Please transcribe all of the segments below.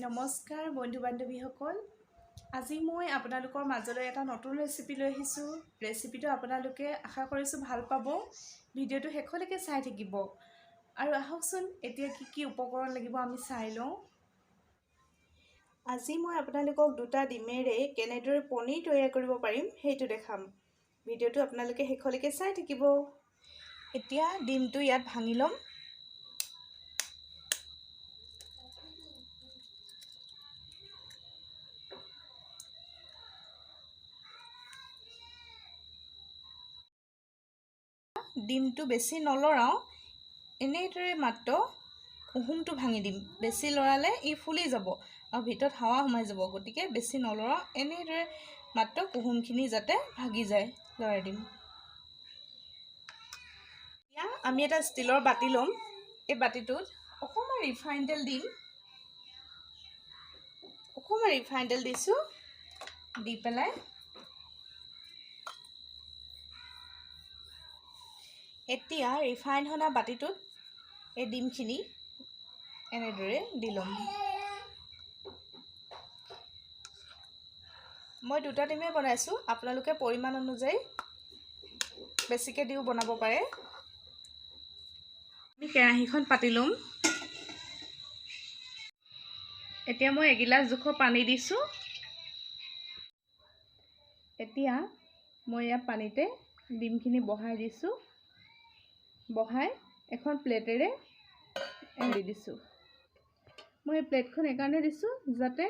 নমস্কাৰ বন্ধু বান্ধৱীসকল। আজি মই আপোনালোকৰ মাজলৈ এটা নতুন ৰেচিপি লৈ আহিছোঁ। ৰেচিপিটো আপোনালোকে আশা কৰিছোঁ ভাল পাব। ভিডিঅ'টো শেষলৈকে চাই থাকিব। আৰু আহকচোন এতিয়া কি উপকৰণ লাগিব আমি চাই লওঁ। আজি মই আপোনালোকক দুটা ডিমেৰে কেনেদৰে পনীৰ তৈয়াৰ কৰিব পাৰিম সেইটো দেখাম। ভিডিঅ'টো আপোনালোকে শেষলৈকে চাই থাকিব। এতিয়া ডিমটো ইয়াত ভাঙি ল'ম। ডিমটো বেছি নলৰাওঁ, এনেদৰে মাত্ৰ কুহুমটো ভাঙি দিম। বেছি লৰালে ই ফুলি যাব আৰু ভিতৰত হাৱা সোমাই যাব, গতিকে বেছি নলৰাওঁ, এনেদৰে মাত্ৰ কুহুমখিনি যাতে ভাগি যায় লৰাই দিম। এতিয়া আমি এটা ষ্টিলৰ বাতি ল'ম। এই বাতিটোত অকণমান ৰিফাইন তেল দিম। দিছোঁ, দি পেলাই এতিয়া ৰিফাইন সনা বাতিটোত এই ডিমখিনি এনেদৰে দি ল'ম। মই দুটা ডিমে বনাইছোঁ, আপোনালোকে পৰিমাণ অনুযায়ী বেছিকৈ দিও বনাব পাৰে। আমি কেৰাহীখন পাতি ল'ম। এতিয়া মই এগিলাচ জোখৰ পানী দিছোঁ। এতিয়া মই ইয়াত পানীতে ডিমখিনি বহাই দিছোঁ। বহাই এখন প্লেটেৰে দি দিছোঁ। মই এই প্লেটখন এইকাৰণে দিছোঁ যাতে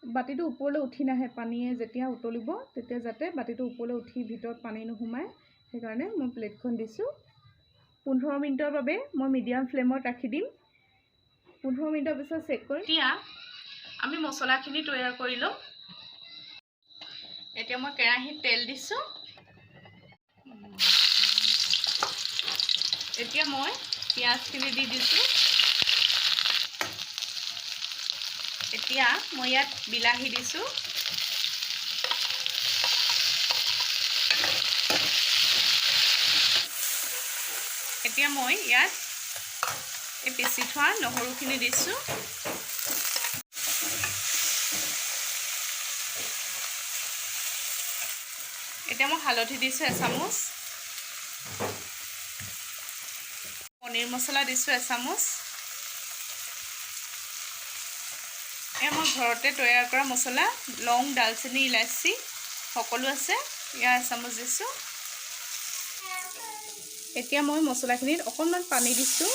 বাতিটো ওপৰলৈ উঠি নাহে। পানীয়ে যেতিয়া উতলিব তেতিয়া যাতে বাতিটো ওপৰলৈ উঠি ভিতৰত পানী নোসোমায়, সেইকাৰণে মই প্লেটখন দিছোঁ। 15 মিনিটৰ বাবে মই মিডিয়াম ফ্লেমত ৰাখি দিম। 15 মিনিটৰ পিছত চেক কৰিম। এতিয়া আমি মছলাখিনি তৈয়াৰ কৰি ল'ম। এতিয়া মই কেৰাহীত তেল দিছোঁ। এতিয়া মই পিঁয়াজখিনি দি দিছোঁ। এতিয়া মই ইয়াত বিলাহী দিছোঁ। এতিয়া মই ইয়াত এই পিচি থোৱা নহৰুখিনি দিছোঁ। এতিয়া মই হালধি দিছোঁ এচামুচ। পনীৰ মছলা দিছোঁ এচামুচ। এয়া মই ঘৰতে তৈয়াৰ কৰা মছলা, লং, ডালচেনি, ইলাচি সকলো আছে, ইয়াৰ এচামুচ দিছোঁ। এতিয়া মই মছলাখিনিত অকণমান পানী দিছোঁ।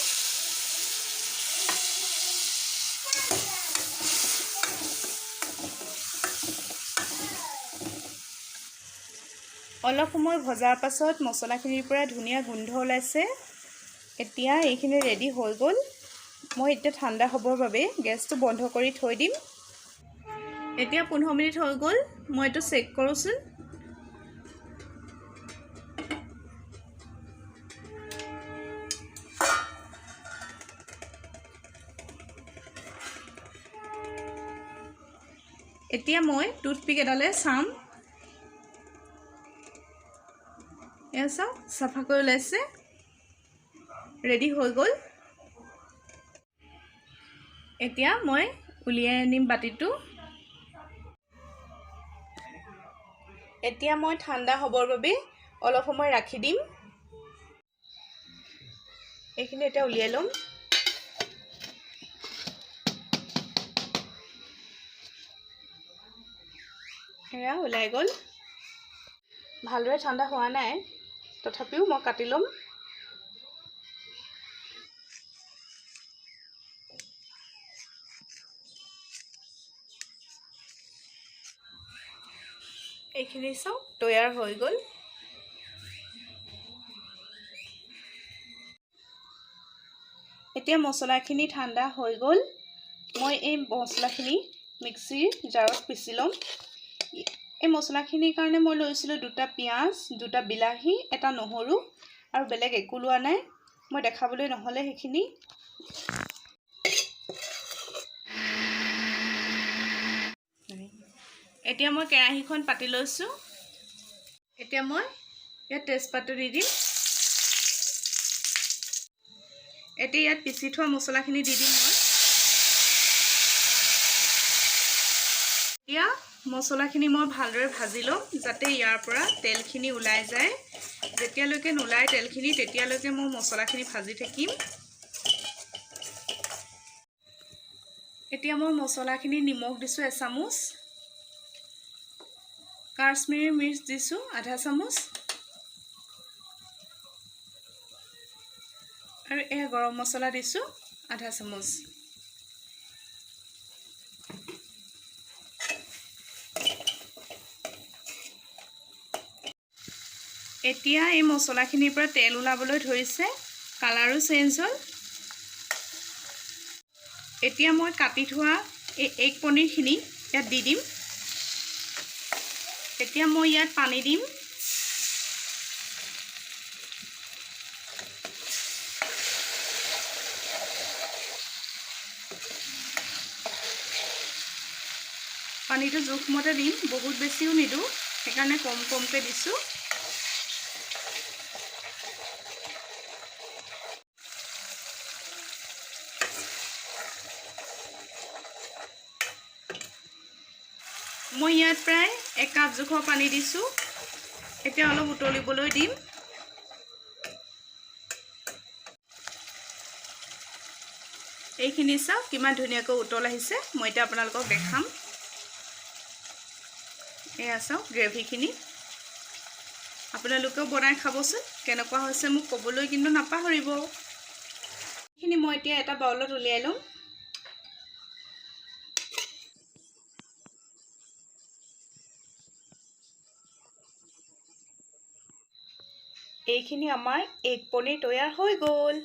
অলপ সময় ভজাৰ পাছত মছলাখিনিৰ পৰা ধুনীয়া গোন্ধ ওলাইছে। এতিয়া এইখিনি ৰেডি হৈ গ'ল। মই এতিয়া ঠাণ্ডা হ'বৰ বাবে গেছটো বন্ধ কৰি থৈ দিম। এতিয়া 15 মিনিট হৈ গ'ল। মই এইটো চেক কৰোঁচোন। এতিয়া মই টুথপিক এডালে চাম। এয়া চাওক, চাফাকৈ ওলাইছে। ৰেডি হৈ গ'ল। এতিয়া মই উলিয়াই আনিম বাতিটো। এতিয়া মই ঠাণ্ডা হ'বৰ বাবে অলপ সময় ৰাখি দিম। এইখিনি এতিয়া উলিয়াই ল'ম। এয়া ওলাই গ'ল। ভালদৰে ঠাণ্ডা হোৱা নাই, তথাপিও মই কাটি ল'ম। এইখিনি চাওক, তৈয়াৰ হৈ গ'ল। এতিয়া মছলাখিনি ঠাণ্ডা হৈ গ'ল। মই এই মছলাখিনি মিক্সিৰ জাৰত পিচি ল'ম। এই মছলাখিনিৰ কাৰণে মই লৈছিলোঁ 2টা পিঁয়াজ, 2টা বিলাহী, এটা নহৰু আৰু বেলেগ একো লোৱা নাই। মই দেখাবলৈ নহ'লে সেইখিনি। এতিয়া মই কেৰাহীখন পাতি লৈছোঁ। এতিয়া মই ইয়াত তেজপাতটো দি দিম। এতিয়া ইয়াত পিচি থোৱা মছলাখিনি দি দিম মই। এতিয়া মছলাখিনি মই ভালদৰে ভাজি ল'ম যাতে ইয়াৰ পৰা তেলখিনি ওলাই যায়। যেতিয়ালৈকে নোলায় তেলখিনি তেতিয়ালৈকে মই মছলাখিনি ভাজি থাকিম। এতিয়া মই মছলাখিনি নিমখ দিছোঁ 1 চামুচ, কাশ্মীৰী মিৰ্চ দিছোঁ 1/2 চামুচ, আৰু গৰম মছলা দিছোঁ 1/2 চামুচ। এতিয়া এই মছলাখিনিৰ পৰা তেল ওলাবলৈ ধৰিছে, কালাৰো চেঞ্জ হ'ল। এতিয়া মই কাটি থোৱা এই এগ পনীৰখিনি ইয়াত দি দিম। এতিয়া মই ইয়াত পানী দিম। পানীটো জোখমতে দিম, বহুত বেছিও নিদিওঁ, সেইকাৰণে কমকৈ দিছোঁ। মই ইয়াত প্ৰায় 1 কাপ জোখৰ পানী দিছোঁ। এতিয়া অলপ উতলিবলৈ দিম। এইখিনি চাওক কিমান ধুনীয়াকৈ উতল আহিছে। মই এতিয়া আপোনালোকক দেখাম। এয়া চাওক গ্ৰেভিখিনি। আপোনালোকেও বনাই খাবচোন, কেনেকুৱা হৈছে মোক ক'বলৈ কিন্তু নাপাহৰিব। এইখিনি মই এতিয়া এটা বাউলত উলিয়াই ল'ম। এইখিনি আমাৰ এগ পনীৰ তৈয়াৰ হৈ গ'ল।